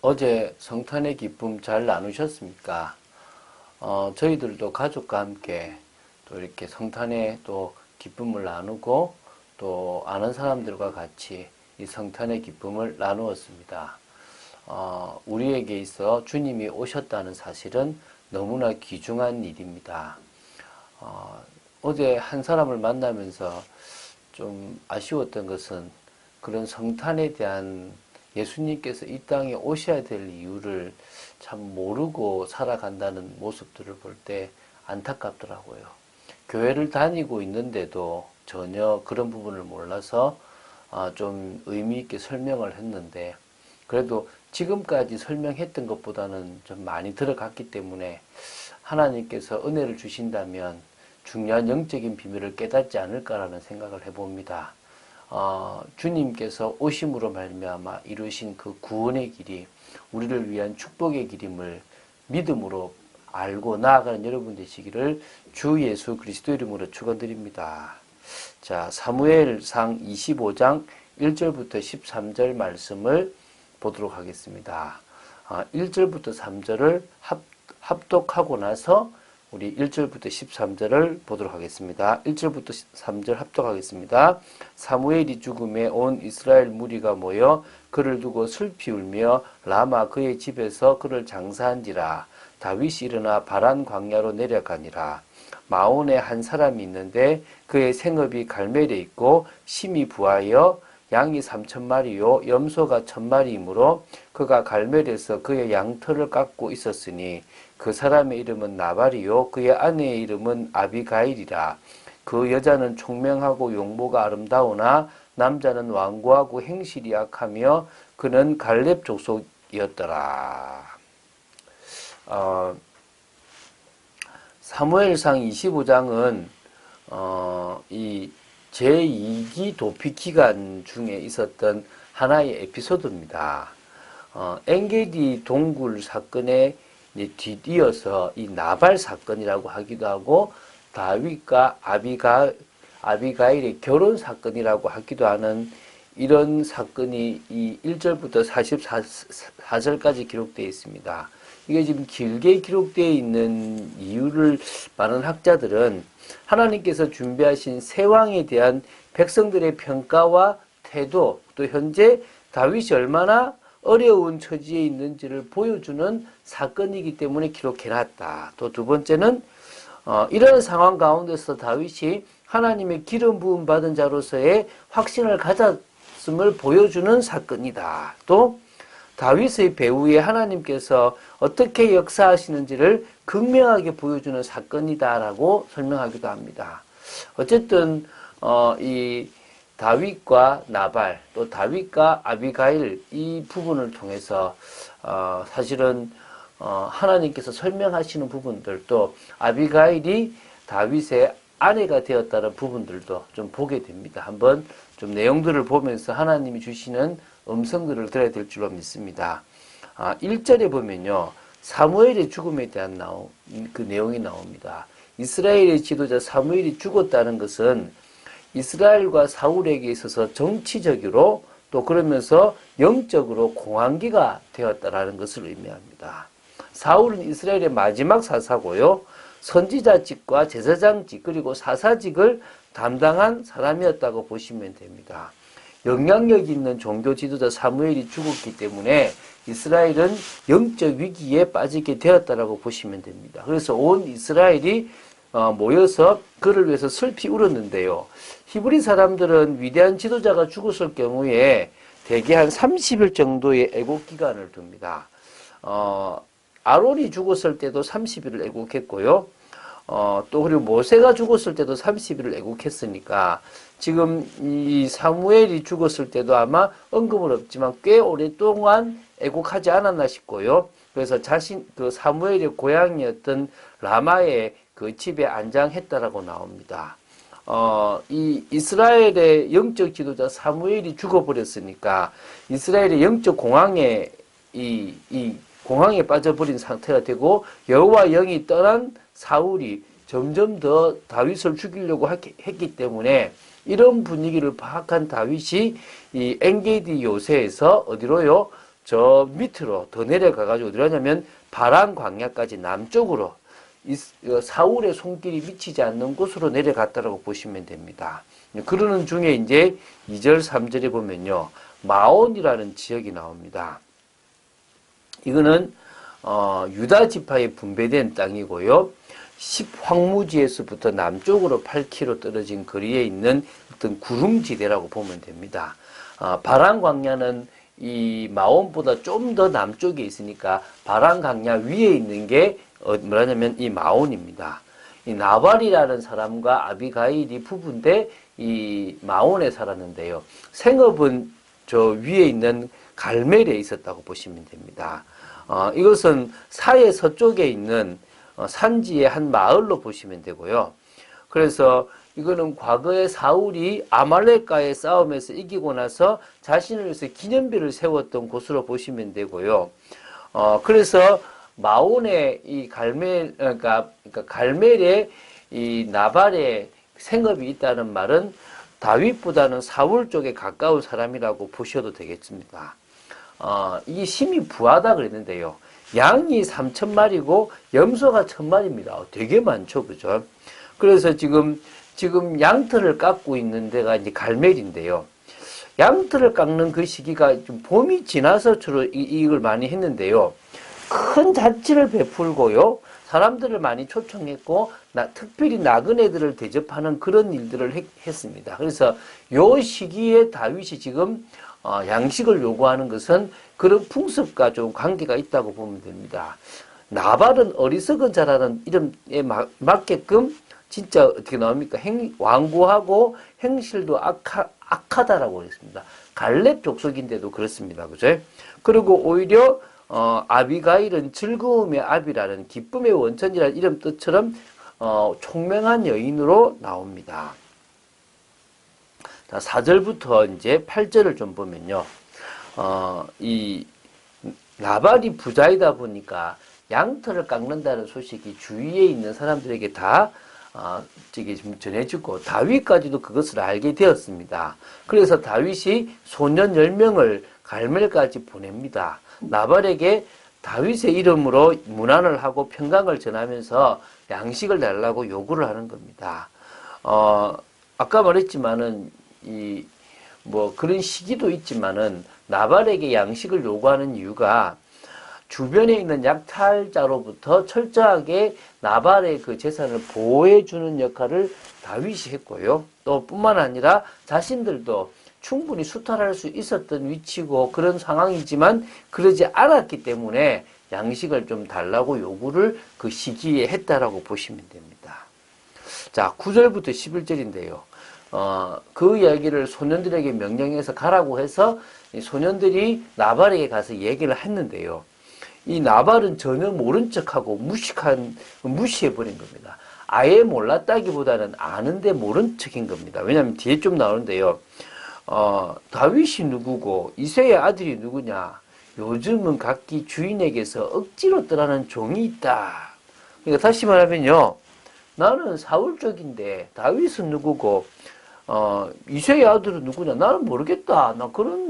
어제 성탄의 기쁨 잘 나누셨습니까? 저희들도 가족과 함께 또 이렇게 성탄의 또 기쁨을 나누고 또 아는 사람들과 같이 이 성탄의 기쁨을 나누었습니다. 우리에게 있어 주님이 오셨다는 사실은 너무나 귀중한 일입니다. 어제 한 사람을 만나면서 좀 아쉬웠던 것은 그런 성탄에 대한 예수님께서 이 땅에 오셔야 될 이유를 참 모르고 살아간다는 모습들을 볼 때 안타깝더라고요. 교회를 다니고 있는데도 전혀 그런 부분을 몰라서 좀 의미 있게 설명을 했는데, 그래도 지금까지 설명했던 것보다는 좀 많이 들어갔기 때문에 하나님께서 은혜를 주신다면 중요한 영적인 비밀을 깨닫지 않을까라는 생각을 해봅니다. 주님께서 오심으로 말미암아 이루신 그 구원의 길이 우리를 위한 축복의 길임을 믿음으로 알고 나아가는 여러분 되시기를 주 예수 그리스도 이름으로 축원드립니다. 자, 사무엘상 25장 1절부터 13절 말씀을 보도록 하겠습니다. 1절부터 3절을 합독하고 나서 우리 1절부터 13절을 보도록 하겠습니다. 1절부터 3절 합독하겠습니다. 사무엘이 죽음에 온 이스라엘 무리가 모여 그를 두고 슬피 울며 라마 그의 집에서 그를 장사한지라. 다윗이 일어나 바란 광야로 내려가니라. 마온에 한 사람이 있는데 그의 생업이 갈멜에 있고 심이 부하여 양이 3,000마리요 염소가 1,000마리이므로 그가 갈멜에서 그의 양털을 깎고 있었으니 그 사람의 이름은 나발이요 그의 아내의 이름은 아비가일이라. 그 여자는 총명하고 용모가 아름다우나 남자는 완고하고 행실이 악하며 그는 갈렙 족속이었더라. 사무엘상 25장은 이 제2기 도피 기간 중에 있었던 하나의 에피소드입니다. 엔게디 동굴 사건에 뒤이어서 이 나발 사건이라고 하기도 하고 다윗과 아비가일의 결혼 사건이라고 하기도 하는 이런 사건이 이 1절부터 44절까지 기록되어 있습니다. 이게 지금 길게 기록되어 있는 이유를 많은 학자들은 하나님께서 준비하신 새 왕에 대한 백성들의 평가와 태도, 또 현재 다윗이 얼마나 어려운 처지에 있는지를 보여주는 사건이기 때문에 기록해놨다. 또 두 번째는 이런 상황 가운데서 다윗이 하나님의 기름 부음 받은 자로서의 확신을 가졌음을 보여주는 사건이다. 또 다윗의 배후에 하나님께서 어떻게 역사하시는지를 극명하게 보여주는 사건이다라고 설명하기도 합니다. 어쨌든 이 다윗과 나발, 또 다윗과 아비가일 이 부분을 통해서 사실은 하나님께서 설명하시는 부분들, 또 아비가일이 다윗의 아내가 되었다는 부분들도 좀 보게 됩니다. 한번 좀 내용들을 보면서 하나님이 주시는 음성들을 들어야 될 줄로 믿습니다. 1절에 보면요, 사무엘의 죽음에 대한 그 내용이 나옵니다. 이스라엘의 지도자 사무엘이 죽었다는 것은 이스라엘과 사울에게 있어서 정치적으로 또 그러면서 영적으로 공황기가 되었다라는 것을 의미합니다. 사울은 이스라엘의 마지막 사사고요, 선지자직과 제사장직 그리고 사사직을 담당한 사람이었다고 보시면 됩니다. 영향력 있는 종교 지도자 사무엘이 죽었기 때문에 이스라엘은 영적 위기에 빠지게 되었다라고 보시면 됩니다. 그래서 온 이스라엘이 모여서 그를 위해서 슬피 울었는데요. 히브리 사람들은 위대한 지도자가 죽었을 경우에 대개 한 30일 정도의 애국 기간을 둡니다. 아론이 죽었을 때도 30일을 애국했고요. 또 그리고 모세가 죽었을 때도 30일을 애국했으니까 지금 이 사무엘이 죽었을 때도 아마 언급은 없지만 꽤 오랫동안 애국하지 않았나 싶고요. 그래서 그 사무엘의 고향이었던 라마의 그 집에 안장했다라고 나옵니다. 이 이스라엘의 영적 지도자 사무엘이 죽어버렸으니까 이스라엘의 영적 공황에 이 공황에 빠져버린 상태가 되고 여호와 영이 떠난 사울이 점점 더 다윗을 죽이려고 했기 때문에 이런 분위기를 파악한 다윗이 이 엔게디 요새에서 어디로요? 저 밑으로 더 내려가가지고 어디로 하냐면 바란 광야까지 남쪽으로 사울의 손길이 미치지 않는 곳으로 내려갔다라고 보시면 됩니다. 그러는 중에 이제 2절, 3절에 보면요. 마온이라는 지역이 나옵니다. 이거는 유다 지파에 분배된 땅이고요. 10황무지에서부터 남쪽으로 8km 떨어진 거리에 있는 어떤 구름지대라고 보면 됩니다. 바란 광야는 이 마온보다 좀 더 남쪽에 있으니까 바란 광야 위에 있는 게 뭐냐면 이 마온입니다. 이 나발이라는 사람과 아비가일이 부부인데 이 마온에 살았는데요. 생업은 저 위에 있는 갈멜에 있었다고 보시면 됩니다. 이것은 사해 서쪽에 있는 산지의 한 마을로 보시면 되고요. 그래서 이거는 과거에 사울이 아말렉과의 싸움에서 이기고 나서 자신을 위해서 기념비를 세웠던 곳으로 보시면 되고요. 그래서 마온의 이 갈멜, 그러니까 갈멜에 이 나발의 생업이 있다는 말은 다윗보다는 사울 쪽에 가까운 사람이라고 보셔도 되겠습니다. 이게 심히 부하다 그랬는데요. 양이 3,000마리고 염소가 1,000마리입니다. 되게 많죠, 그죠? 그래서 지금 양털을 깎고 있는 데가 이제 갈멜인데요. 양털을 깎는 그 시기가 좀 봄이 지나서 주로 이걸 많이 했는데요. 큰 잔치를 베풀고요. 사람들을 많이 초청했고, 특별히 나그네들을 대접하는 그런 일들을 했습니다. 그래서 요 시기에 다윗이 지금 양식을 요구하는 것은 그런 풍습과 좀 관계가 있다고 보면 됩니다. 나발은 어리석은 자라는 이름에 맞게끔 진짜 어떻게 나옵니까? 완고하고 행실도 악하다라고 했습니다. 갈렙 족속인데도 그렇습니다. 그죠? 그리고 오히려 아비가일은 즐거움의 아비라는 기쁨의 원천이라는 이름 뜻처럼 총명한 여인으로 나옵니다. 자, 4절부터 이제 8절을 좀 보면요. 이 나발이 부자이다 보니까 양털을 깎는다는 소식이 주위에 있는 사람들에게 다 좀 전해지고 다윗까지도 그것을 알게 되었습니다. 그래서 다윗이 소년 10명을 갈멜까지 보냅니다. 나발에게 다윗의 이름으로 문안을 하고 평강을 전하면서 양식을 달라고 요구를 하는 겁니다. 아까 말했지만은 그런 시기도 있지만은 나발에게 양식을 요구하는 이유가 주변에 있는 약탈자로부터 철저하게 나발의 그 재산을 보호해주는 역할을 다윗이 했고요. 또 뿐만 아니라 자신들도 충분히 수탈할 수 있었던 위치고 그런 상황이지만 그러지 않았기 때문에 양식을 좀 달라고 요구를 그 시기에 했다라고 보시면 됩니다. 자, 9절부터 11절인데요. 그 이야기를 소년들에게 명령해서 가라고 해서 소년들이 나발에게 가서 얘기를 했는데요. 이 나발은 전혀 모른 척하고 무시해버린 겁니다. 아예 몰랐다기보다는 아는데 모른 척인 겁니다. 왜냐하면 뒤에 좀 나오는데요. 다윗이 누구고 이새의 아들이 누구냐? 요즘은 각기 주인에게서 억지로 떠나는 종이 있다. 그러니까 다시 말하면요. 나는 사울 쪽인데 다윗은 누구고 이새의 아들은 누구냐? 나는 모르겠다. 나 그런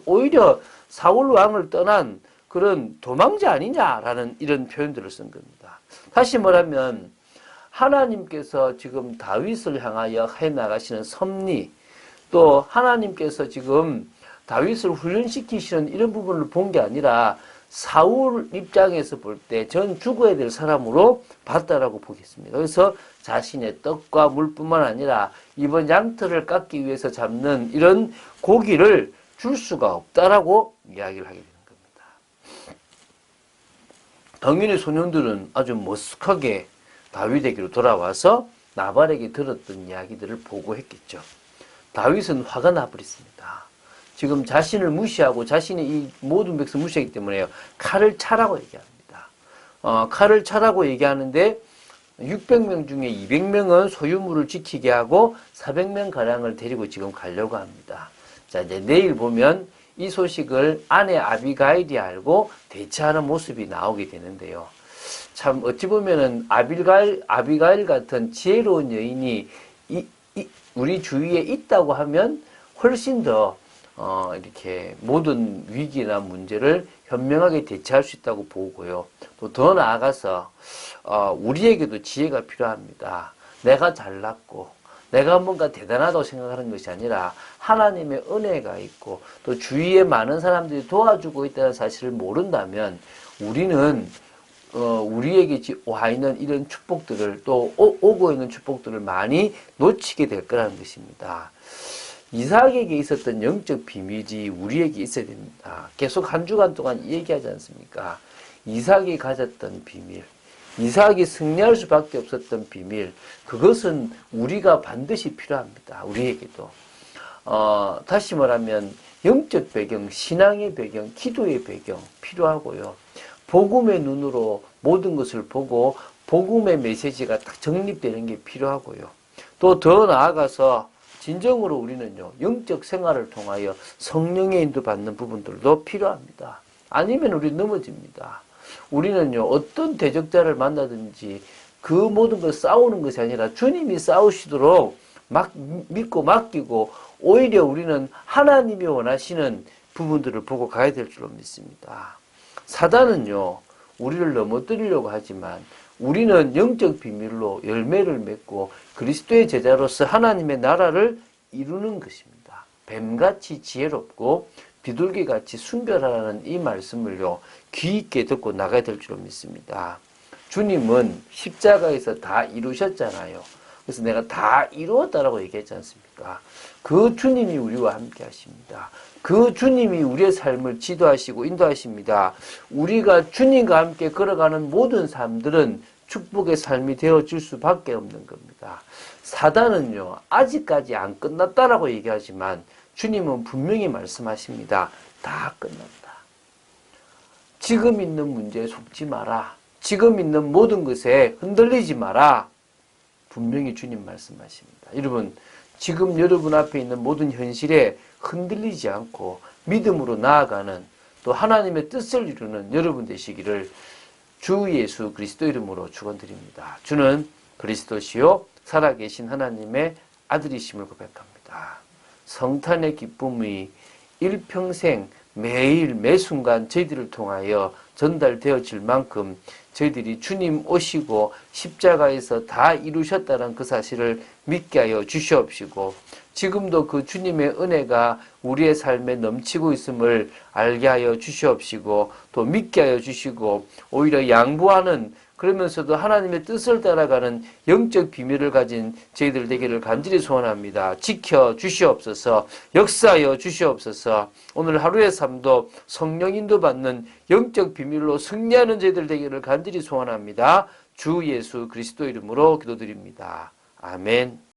오히려 사울 왕을 떠난 그런 도망자 아니냐라는 이런 표현들을 쓴 겁니다. 다시 말하면 하나님께서 지금 다윗을 향하여 해나가시는 섭리, 또 하나님께서 지금 다윗을 훈련시키시는 이런 부분을 본 게 아니라 사울 입장에서 볼 때 전 죽어야 될 사람으로 봤다라고 보겠습니다. 그래서 자신의 떡과 물뿐만 아니라 이번 양털을 깎기 위해서 잡는 이런 고기를 줄 수가 없다라고 이야기를 하게 됩니다. 당연히 소년들은 아주 머쓱하게 다윗에게로 돌아와서 나발에게 들었던 이야기들을 보고했겠죠. 다윗은 화가 나버렸습니다. 지금 자신을 무시하고 자신의 이 모든 백성 무시하기 때문에 칼을 차라고 얘기합니다. 칼을 차라고 얘기하는데 600명 중에 200명은 소유물을 지키게 하고 400명 가량을 데리고 지금 가려고 합니다. 자, 이제 내일 보면 이 소식을 아내 아비가일이 알고 대처하는 모습이 나오게 되는데요. 참 어찌 보면은 아비가일 같은 지혜로운 여인이 우리 주위에 있다고 하면 훨씬 더 이렇게 모든 위기나 문제를 현명하게 대처할 수 있다고 보고요. 또 더 나아가서 우리에게도 지혜가 필요합니다. 내가 잘났고 내가 뭔가 대단하다고 생각하는 것이 아니라 하나님의 은혜가 있고 또 주위에 많은 사람들이 도와주고 있다는 사실을 모른다면 우리는 우리에게 와 있는 이런 축복들을 또 오고 있는 축복들을 많이 놓치게 될 거라는 것입니다. 이삭에게 있었던 영적 비밀이 우리에게 있어야 됩니다. 계속 한 주간 동안 얘기하지 않습니까? 이삭이 가졌던 비밀, 이삭이 승리할 수밖에 없었던 비밀, 그것은 우리가 반드시 필요합니다. 우리에게도. 다시 말하면 영적 배경, 신앙의 배경, 기도의 배경 필요하고요. 복음의 눈으로 모든 것을 보고 복음의 메시지가 딱 정립되는 게 필요하고요. 또 더 나아가서 진정으로 우리는요, 영적 생활을 통하여 성령의 인도받는 부분들도 필요합니다. 아니면 우리 넘어집니다. 우리는요, 어떤 대적자를 만나든지 그 모든 걸 싸우는 것이 아니라 주님이 싸우시도록 막 믿고 맡기고 오히려 우리는 하나님이 원하시는 부분들을 보고 가야 될 줄로 믿습니다. 사단은요, 우리를 넘어뜨리려고 하지만 우리는 영적 비밀로 열매를 맺고 그리스도의 제자로서 하나님의 나라를 이루는 것입니다. 뱀같이 지혜롭고 비둘기같이 순별하라는 이 말씀을요, 귀 있게 듣고 나가야 될 줄로 믿습니다. 주님은 십자가에서 다 이루셨잖아요. 그래서 내가 다 이루었다라고 얘기했지 않습니까? 그 주님이 우리와 함께 하십니다. 그 주님이 우리의 삶을 지도하시고 인도하십니다. 우리가 주님과 함께 걸어가는 모든 삶들은 축복의 삶이 되어질 수밖에 없는 겁니다. 사단은요, 아직까지 안 끝났다라고 얘기하지만 주님은 분명히 말씀하십니다. 다 끝났다. 지금 있는 문제에 속지 마라. 지금 있는 모든 것에 흔들리지 마라. 분명히 주님 말씀하십니다. 여러분, 지금 여러분 앞에 있는 모든 현실에 흔들리지 않고 믿음으로 나아가는 또 하나님의 뜻을 이루는 여러분 되시기를 주 예수 그리스도 이름으로 축원드립니다. 주는 그리스도시요 살아계신 하나님의 아들이심을 고백합니다. 성탄의 기쁨이 일평생 매일 매순간 저희들을 통하여 전달되어질 만큼 저희들이 주님 오시고 십자가에서 다 이루셨다는 그 사실을 믿게 하여 주시옵시고 지금도 그 주님의 은혜가 우리의 삶에 넘치고 있음을 알게 하여 주시옵시고 또 믿게 하여 주시고 오히려 양보하는 그러면서도 하나님의 뜻을 따라가는 영적 비밀을 가진 저희들 되기를 간절히 소원합니다. 지켜 주시옵소서, 역사하여 주시옵소서. 오늘 하루의 삶도 성령 인도받는 영적 비밀로 승리하는 저희들 되기를 간절히 소원합니다. 주 예수 그리스도 이름으로 기도드립니다. 아멘.